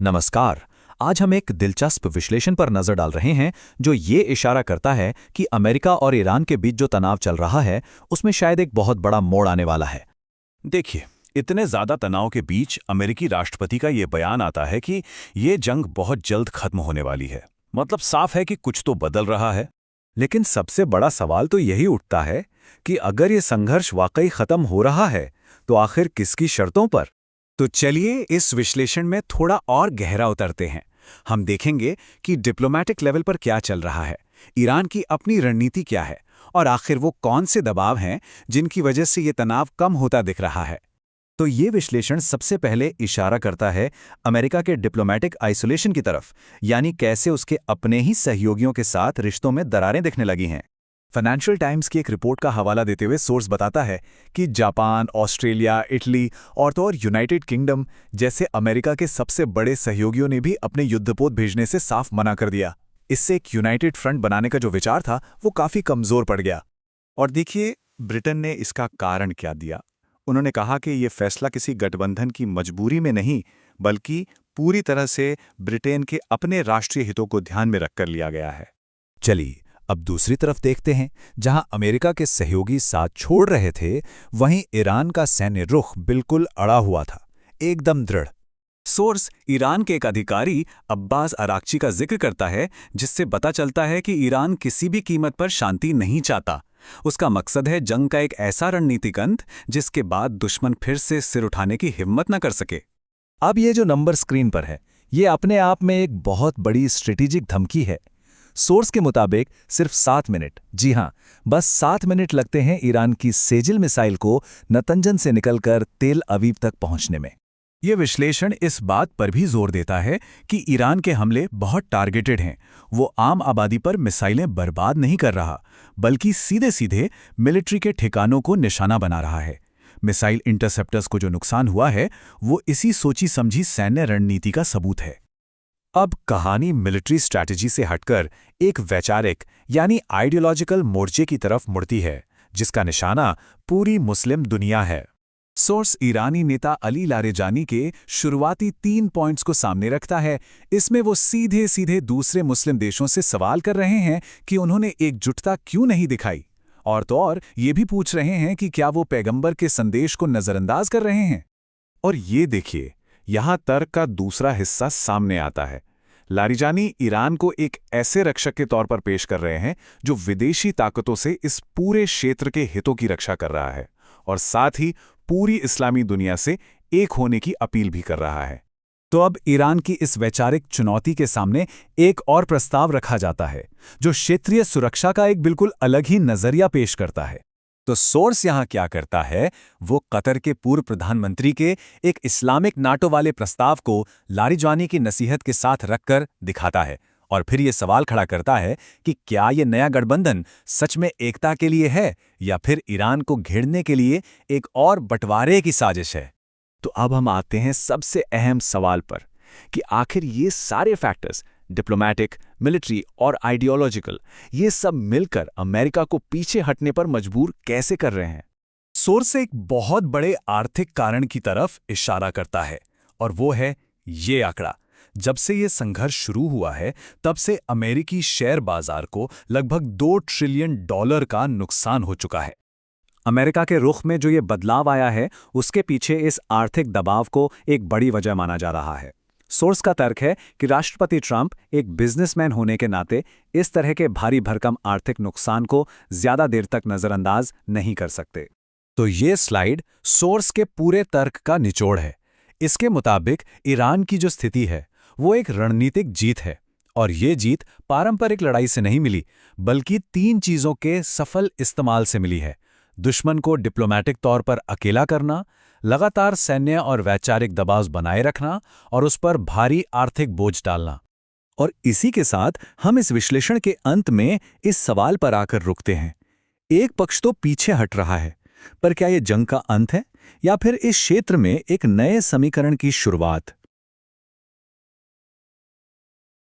नमस्कार। आज हम एक दिलचस्प विश्लेषण पर नजर डाल रहे हैं जो ये इशारा करता है कि अमेरिका और ईरान के बीच जो तनाव चल रहा है उसमें शायद एक बहुत बड़ा मोड़ आने वाला है। देखिए, इतने ज्यादा तनाव के बीच अमेरिकी राष्ट्रपति का ये बयान आता है कि ये जंग बहुत जल्द खत्म होने वाली है। मतलब साफ है कि कुछ तो बदल रहा है। लेकिन सबसे बड़ा सवाल तो यही उठता है कि अगर ये संघर्ष वाकई खत्म हो रहा है तो आखिर किसकी शर्तों पर। तो चलिए इस विश्लेषण में थोड़ा और गहरा उतरते हैं। हम देखेंगे कि डिप्लोमैटिक लेवल पर क्या चल रहा है, ईरान की अपनी रणनीति क्या है और आखिर वो कौन से दबाव हैं जिनकी वजह से ये तनाव कम होता दिख रहा है। तो ये विश्लेषण सबसे पहले इशारा करता है अमेरिका के डिप्लोमैटिक आइसोलेशन की तरफ, यानी कैसे उसके अपने ही सहयोगियों के साथ रिश्तों में दरारें दिखने लगी हैं। फाइनेंशियल टाइम्स की एक रिपोर्ट का हवाला देते हुए सोर्स बताता है कि जापान, ऑस्ट्रेलिया, इटली और तो और यूनाइटेड किंगडम जैसे अमेरिका के सबसे बड़े सहयोगियों ने भी अपने युद्धपोत भेजने से साफ मना कर दिया। इससे एक यूनाइटेड फ्रंट बनाने का जो विचार था वो काफी कमजोर पड़ गया। और देखिए, ब्रिटेन ने इसका कारण क्या दिया। उन्होंने कहा कि ये फैसला किसी गठबंधन की मजबूरी में नहीं, बल्कि पूरी तरह से ब्रिटेन के अपने राष्ट्रीय हितों को ध्यान में रखकर लिया गया है। चलिए अब दूसरी तरफ देखते हैं। जहां अमेरिका के सहयोगी साथ छोड़ रहे थे, वहीं ईरान का सैन्य रुख बिल्कुल अड़ा हुआ था, एकदम दृढ़। सोर्स ईरान के एक अधिकारी अब्बास अराक्ची का जिक्र करता है, जिससे पता चलता है कि ईरान किसी भी कीमत पर शांति नहीं चाहता। उसका मकसद है जंग का एक ऐसा रणनीतिक अंत जिसके बाद दुश्मन फिर से सिर उठाने की हिम्मत न कर सके। अब ये जो नंबर स्क्रीन पर है, ये अपने आप में एक बहुत बड़ी स्ट्रेटेजिक धमकी है। सोर्स के मुताबिक सिर्फ 7 मिनट, जी हां, बस 7 मिनट लगते हैं ईरान की सेजिल मिसाइल को नतंजन से निकलकर तेल अवीव तक पहुंचने में। यह विश्लेषण इस बात पर भी जोर देता है कि ईरान के हमले बहुत टारगेटेड हैं। वो आम आबादी पर मिसाइलें बर्बाद नहीं कर रहा, बल्कि सीधे सीधे मिलिट्री के ठिकानों को निशाना बना रहा है। मिसाइल इंटरसेप्टर्स को जो नुकसान हुआ है वो इसी सोची समझी सैन्य रणनीति का सबूत है। अब कहानी मिलिट्री स्ट्रैटेजी से हटकर एक वैचारिक यानी आइडियोलॉजिकल मोर्चे की तरफ मुड़ती है, जिसका निशाना पूरी मुस्लिम दुनिया है। सोर्स ईरानी नेता अली लारेजानी के शुरुआती 3 पॉइंट्स को सामने रखता है। इसमें वो सीधे सीधे दूसरे मुस्लिम देशों से सवाल कर रहे हैं कि उन्होंने एकजुटता क्यों नहीं दिखाई, और तो और ये भी पूछ रहे हैं कि क्या वो पैगंबर के संदेश को नजरअंदाज कर रहे हैं। और ये देखिए, यहाँ तर्क का दूसरा हिस्सा सामने आता है। लारिजानी ईरान को एक ऐसे रक्षक के तौर पर पेश कर रहे हैं जो विदेशी ताकतों से इस पूरे क्षेत्र के हितों की रक्षा कर रहा है और साथ ही पूरी इस्लामी दुनिया से एक होने की अपील भी कर रहा है। तो अब ईरान की इस वैचारिक चुनौती के सामने एक और प्रस्ताव रखा जाता है जो क्षेत्रीय सुरक्षा का एक बिल्कुल अलग ही नजरिया पेश करता है। तो सोर्स यहां क्या करता है, वो कतर के पूर्व प्रधानमंत्री के एक इस्लामिक नाटो वाले प्रस्ताव को लारिजानी की नसीहत के साथ रखकर दिखाता है और फिर ये सवाल खड़ा करता है कि क्या ये नया गठबंधन सच में एकता के लिए है या फिर ईरान को घेरने के लिए एक और बंटवारे की साजिश है। तो अब हम आते हैं सबसे अहम सवाल पर कि आखिर ये सारे फैक्टर्स, डिप्लोमैटिक, मिलिट्री और आइडियोलॉजिकल, ये सब मिलकर अमेरिका को पीछे हटने पर मजबूर कैसे कर रहे हैं। सोर्स एक बहुत बड़े आर्थिक कारण की तरफ इशारा करता है और वो है ये आंकड़ा। जब से ये संघर्ष शुरू हुआ है तब से अमेरिकी शेयर बाजार को लगभग $2 ट्रिलियन का नुकसान हो चुका है। अमेरिका के रुख में जो ये बदलाव आया है उसके पीछे इस आर्थिक दबाव को एक बड़ी वजह माना जा रहा है। सोर्स का तर्क है कि राष्ट्रपति ट्रंप एक बिजनेसमैन होने के नाते इस तरह के भारी भरकम आर्थिक नुकसान को ज्यादा देर तक नजरअंदाज नहीं कर सकते। तो ये स्लाइड सोर्स के पूरे तर्क का निचोड़ है। इसके मुताबिक ईरान की जो स्थिति है वो एक रणनीतिक जीत है, और ये जीत पारंपरिक लड़ाई से नहीं मिली, बल्कि 3 चीजों के सफल इस्तेमाल से मिली है। दुश्मन को डिप्लोमैटिक तौर पर अकेला करना, लगातार सैन्य और वैचारिक दबाव बनाए रखना और उस पर भारी आर्थिक बोझ डालना। और इसी के साथ हम इस विश्लेषण के अंत में इस सवाल पर आकर रुकते हैं। एक पक्ष तो पीछे हट रहा है, पर क्या ये जंग का अंत है या फिर इस क्षेत्र में एक नए समीकरण की शुरुआत?